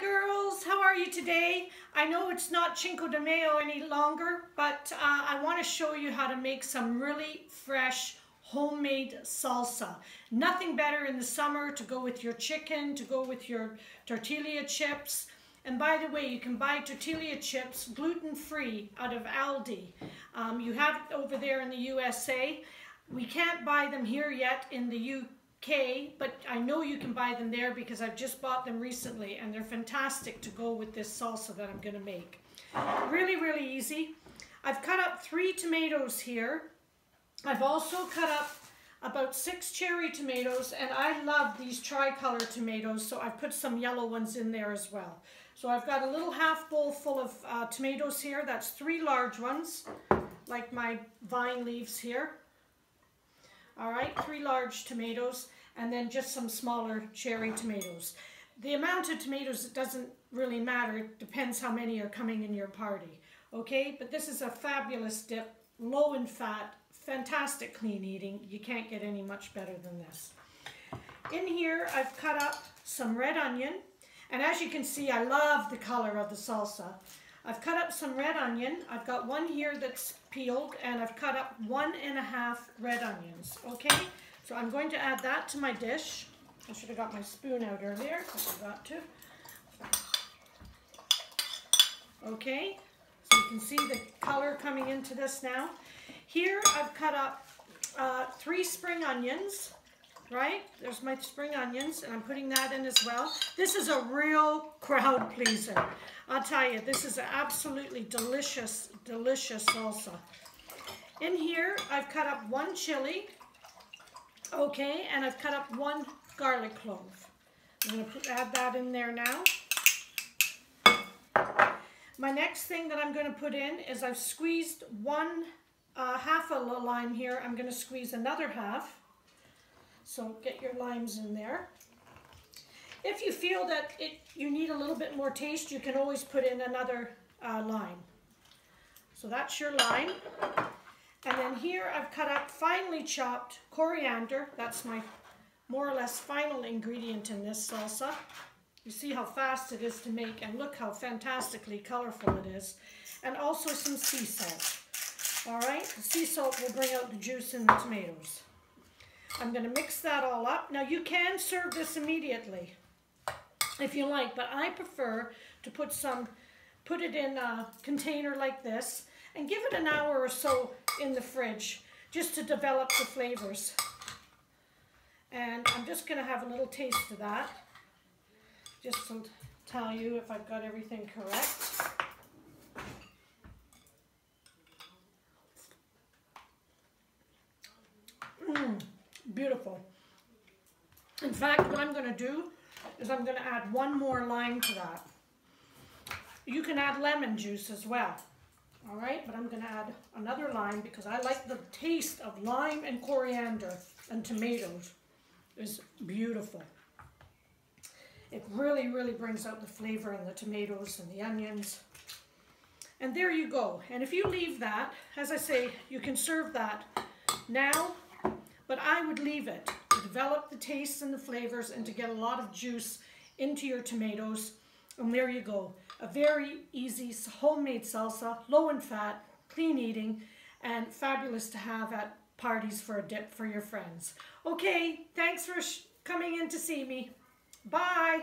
girls, how are you today? I know it's not Cinco de Mayo any longer, but I want to show you how to make some really fresh homemade salsa. Nothing better in the summer to go with your chicken, to go with your tortilla chips. And by the way, you can buy tortilla chips gluten-free out of Aldi. You have it over there in the USA. We can't buy them here yet in the UK, but I know you can buy them there because I've just bought them recently and they're fantastic to go with this salsa that I'm going to make. Really, really easy. I've cut up 3 tomatoes here. I've also cut up about 6 cherry tomatoes, and I love these tricolor tomatoes, so I've put some yellow ones in there as well. So I've got a little half bowl full of tomatoes here. That's 3 large ones, like my vine leaves here. All right, 3 large tomatoes, and then just some smaller cherry tomatoes. The amount of tomatoes, it doesn't really matter. It depends how many are coming in your party. Okay, but this is a fabulous dip, low in fat, fantastic clean eating. You can't get any much better than this. In here, I've cut up some red onion, and as you can see, I love the color of the salsa. I've cut up some red onion. I've got one here that's peeled, and I've cut up 1½ red onions. Okay, so I'm going to add that to my dish. I should have got my spoon out earlier. I forgot to. Okay, so you can see the color coming into this now. Here I've cut up 3 spring onions. Right, there's my spring onions, and I'm putting that in as well. This is a real crowd pleaser. I'll tell you, this is an absolutely delicious, delicious salsa. In here, I've cut up 1 chili, okay, and I've cut up 1 garlic clove. I'm going to add that in there now. My next thing that I'm going to put in is I've squeezed half a lime here. I'm going to squeeze another half. So get your limes in there. If you feel that you need a little bit more taste, you can always put in another lime. So that's your lime. And then here I've cut up finely chopped coriander. That's my more or less final ingredient in this salsa. You see how fast it is to make, and look how fantastically colorful it is. And also some sea salt. All right, the sea salt will bring out the juice in the tomatoes. I'm going to mix that all up. Now you can serve this immediately if you like, but I prefer to put it in a container like this and give it an hour or so in the fridge just to develop the flavors. And I'm just going to have a little taste of that just to tell you if I've got everything correct. Beautiful. In fact, what I'm going to do is I'm going to add 1 more lime to that. You can add lemon juice as well. All right, but I'm going to add another lime because I like the taste of lime and coriander and tomatoes. It's beautiful. It really, really brings out the flavor in the tomatoes and the onions. And there you go. And if you leave that, as I say, you can serve that now. But I would leave it to develop the tastes and the flavors and to get a lot of juice into your tomatoes. And there you go. A very easy homemade salsa, low in fat, clean eating, and fabulous to have at parties for a dip for your friends. Okay, thanks for coming in to see me. Bye.